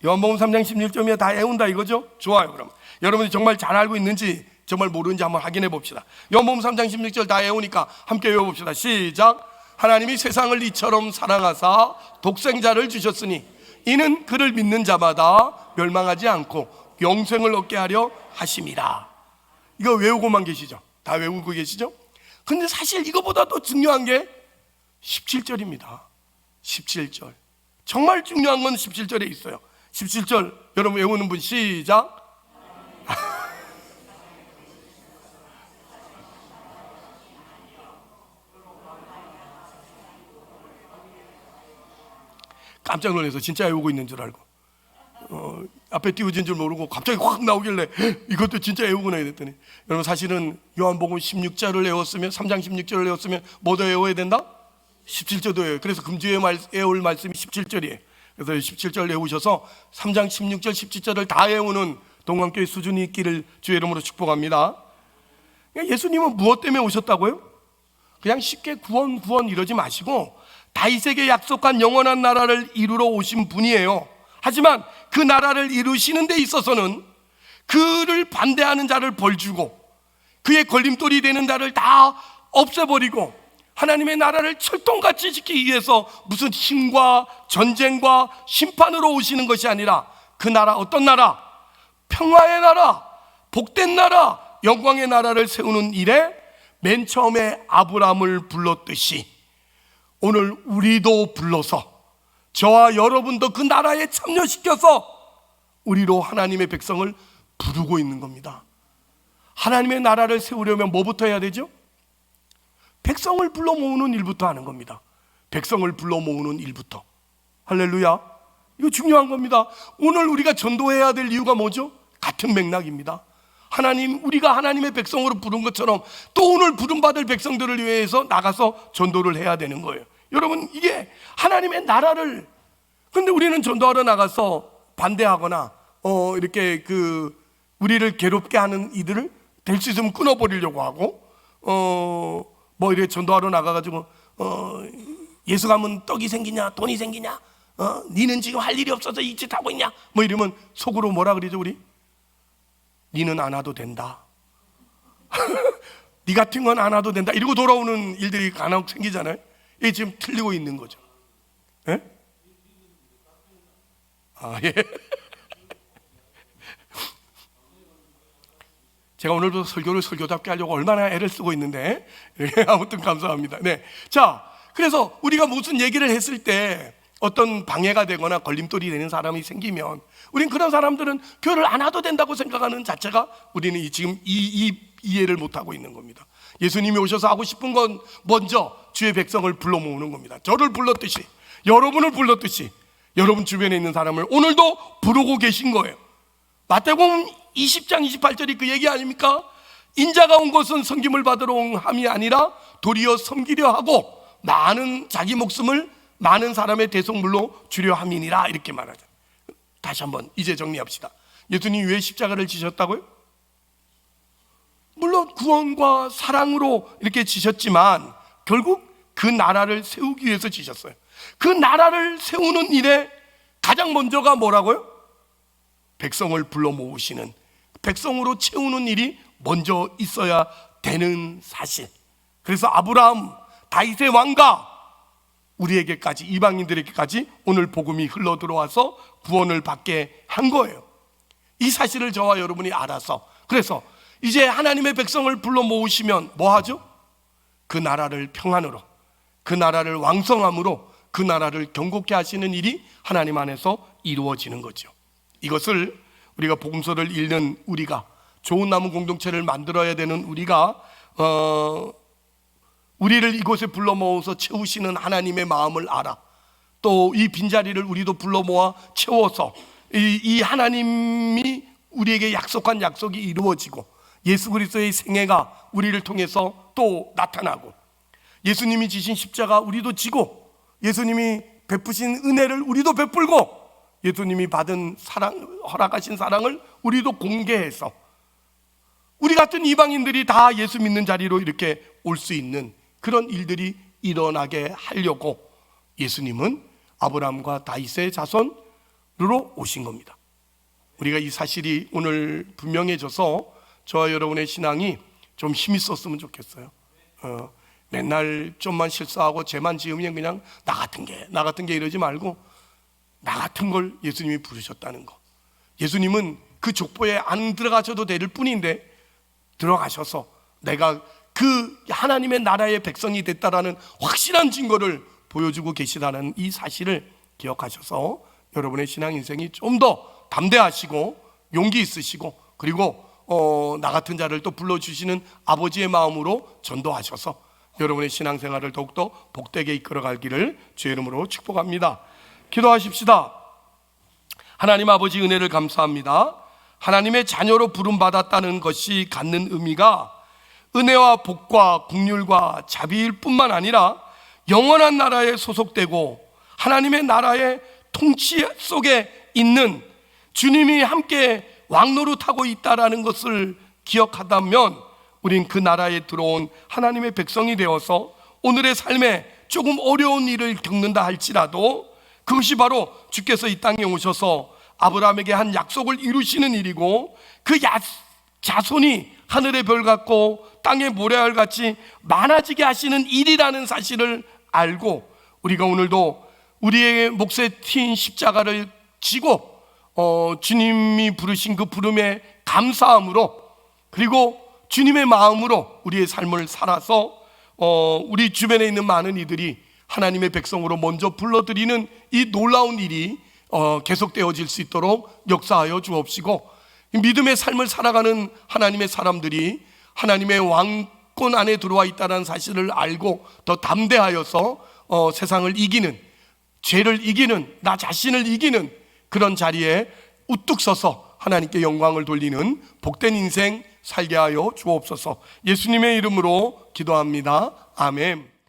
요한복음 3장 16절이야 다 애운다 이거죠? 좋아요. 그럼 여러분이 정말 잘 알고 있는지 정말 모르는지 한번 확인해 봅시다. 요한복음 3장 16절 다 애우니까 함께 외워봅시다. 시작. 하나님이 세상을 이처럼 사랑하사 독생자를 주셨으니 이는 그를 믿는 자마다 멸망하지 않고 영생을 얻게 하려 하심이라. 이거 외우고만 계시죠? 다 외우고 계시죠? 근데 사실 이거보다 더 중요한 게 17절입니다 17절. 정말 중요한 건 17절에 있어요. 17절 여러분 외우는 분 시작. 깜짝 놀라서 진짜 외우고 있는 줄 알고 앞에 띄워진 줄 모르고 갑자기 확 나오길래 이것도 진짜 외우구나 이랬더니, 여러분 사실은 요한복음 16절을 외웠으면, 3장 16절을 외웠으면 뭐도 외워야 된다? 17절도 외워요. 그래서 금주에 외울 말씀이 17절이에요. 그래서 17절 외우셔서 3장 16절 17절을 다 외우는 동관교회 수준이 있기를 주의 이름으로 축복합니다. 예수님은 무엇 때문에 오셨다고요? 그냥 쉽게 구원 이러지 마시고 다윗에게 약속한 영원한 나라를 이루러 오신 분이에요. 하지만 그 나라를 이루시는 데 있어서는 그를 반대하는 자를 벌주고 그의 걸림돌이 되는 자를 다 없애버리고 하나님의 나라를 철통같이 지키기 위해서 무슨 힘과 전쟁과 심판으로 오시는 것이 아니라 그 나라, 어떤 나라? 평화의 나라, 복된 나라, 영광의 나라를 세우는 일에 맨 처음에 아브라함을 불렀듯이 오늘 우리도 불러서 저와 여러분도 그 나라에 참여시켜서 우리로 하나님의 백성을 부르고 있는 겁니다. 하나님의 나라를 세우려면 뭐부터 해야 되죠? 백성을 불러 모으는 일부터 하는 겁니다. 백성을 불러 모으는 일부터. 할렐루야. 이거 중요한 겁니다. 오늘 우리가 전도해야 될 이유가 뭐죠? 같은 맥락입니다. 하나님, 우리가 하나님의 백성으로 부른 것처럼 또 오늘 부름받을 백성들을 위해서 나가서 전도를 해야 되는 거예요. 여러분, 이게 하나님의 나라를, 근데 우리는 전도하러 나가서 반대하거나 이렇게 우리를 괴롭게 하는 이들을 될 수 있으면 끊어버리려고 하고 뭐 이렇게 전도하러 나가가지고 예수 가면 떡이 생기냐 돈이 생기냐, 니는 지금 할 일이 없어서 이 짓 하고 있냐, 뭐 이러면 속으로 뭐라 그러죠 우리? 니는 안 와도 된다. 니 같은 건 안 와도 된다. 이러고 돌아오는 일들이 간혹 생기잖아요. 이게 지금 틀리고 있는 거죠. 예? 예. 제가 오늘도 설교를 설교답게 하려고 얼마나 애를 쓰고 있는데 아무튼 감사합니다. 네. 자, 그래서 우리가 무슨 얘기를 했을 때 어떤 방해가 되거나 걸림돌이 되는 사람이 생기면 우린 그런 사람들은 교회를 안 와도 된다고 생각하는 자체가 우리는 지금 이 이해를 못하고 있는 겁니다. 예수님이 오셔서 하고 싶은 건 먼저 주의 백성을 불러 모으는 겁니다. 저를 불렀듯이, 여러분을 불렀듯이 여러분 주변에 있는 사람을 오늘도 부르고 계신 거예요. 마태복음 20장 28절이 그 얘기 아닙니까? 인자가 온 것은 섬김을 받으러 온 함이 아니라 도리어 섬기려 하고 많은 자기 목숨을 많은 사람의 대속물로 주려 함이니라, 이렇게 말하죠. 다시 한번 이제 정리합시다. 예수님이 왜 십자가를 지셨다고요? 물론 구원과 사랑으로 이렇게 지셨지만 결국 그 나라를 세우기 위해서 지셨어요. 그 나라를 세우는 일에 가장 먼저가 뭐라고요? 백성을 불러 모으시는, 백성으로 채우는 일이 먼저 있어야 되는 사실. 그래서 아브라함, 다윗의 왕가, 우리에게까지, 이방인들에게까지 오늘 복음이 흘러 들어와서 구원을 받게 한 거예요. 이 사실을 저와 여러분이 알아서, 그래서 이제 하나님의 백성을 불러 모으시면 뭐 하죠? 그 나라를 평안으로, 그 나라를 왕성함으로, 그 나라를 경고케 하시는 일이 하나님 안에서 이루어지는 거죠. 이것을 우리가 복음서를 읽는 우리가, 좋은 나무 공동체를 만들어야 되는 우리가 우리를 이곳에 불러 모아서 채우시는 하나님의 마음을 알아, 또 이 빈자리를 우리도 불러 모아 채워서 이 하나님이 우리에게 약속한 약속이 이루어지고 예수 그리스도의 생애가 우리를 통해서 또 나타나고 예수님이 지신 십자가 우리도 지고 예수님이 베푸신 은혜를 우리도 베풀고 예수님이 받은 사랑, 허락하신 사랑을 우리도 공개해서 우리 같은 이방인들이 다 예수 믿는 자리로 이렇게 올 수 있는 그런 일들이 일어나게 하려고 예수님은 아브라함과 다윗의 자손으로 오신 겁니다. 우리가 이 사실이 오늘 분명해져서 저와 여러분의 신앙이 좀 힘이 있었으면 좋겠어요. 맨날 좀만 실수하고 죄만 지으면 그냥 나 같은 게 이러지 말고 나 같은 걸 예수님이 부르셨다는 거. 예수님은 그 족보에 안 들어가셔도 될 뿐인데 들어가셔서 내가 그 하나님의 나라의 백성이 됐다라는 확실한 증거를 보여주고 계시다는 이 사실을 기억하셔서 여러분의 신앙 인생이 좀 더 담대하시고 용기 있으시고 그리고 나 같은 자를 또 불러주시는 아버지의 마음으로 전도하셔서 여러분의 신앙생활을 더욱더 복되게 이끌어가기를 주의 이름으로 축복합니다. 기도하십시다. 하나님 아버지 은혜를 감사합니다. 하나님의 자녀로 부름받았다는 것이 갖는 의미가 은혜와 복과 긍휼과 자비일 뿐만 아니라 영원한 나라에 소속되고 하나님의 나라의 통치 속에 있는 주님이 함께 왕노릇하고 있다라는 것을 기억하다면 우린 그 나라에 들어온 하나님의 백성이 되어서 오늘의 삶에 조금 어려운 일을 겪는다 할지라도 그것이 바로 주께서 이 땅에 오셔서 아브라함에게 한 약속을 이루시는 일이고 그 자손이 하늘의 별 같고 땅의 모래알 같이 많아지게 하시는 일이라는 사실을 알고 우리가 오늘도 우리의 몫에 튄 십자가를 지고 주님이 부르신 그 부름에 감사함으로 그리고 주님의 마음으로 우리의 삶을 살아서 우리 주변에 있는 많은 이들이 하나님의 백성으로 먼저 불러드리는 이 놀라운 일이 계속되어질 수 있도록 역사하여 주옵시고 믿음의 삶을 살아가는 하나님의 사람들이 하나님의 왕권 안에 들어와 있다는 사실을 알고 더 담대하여서 세상을 이기는, 죄를 이기는, 나 자신을 이기는 그런 자리에 우뚝 서서 하나님께 영광을 돌리는 복된 인생 살게 하여 주옵소서. 예수님의 이름으로 기도합니다. 아멘.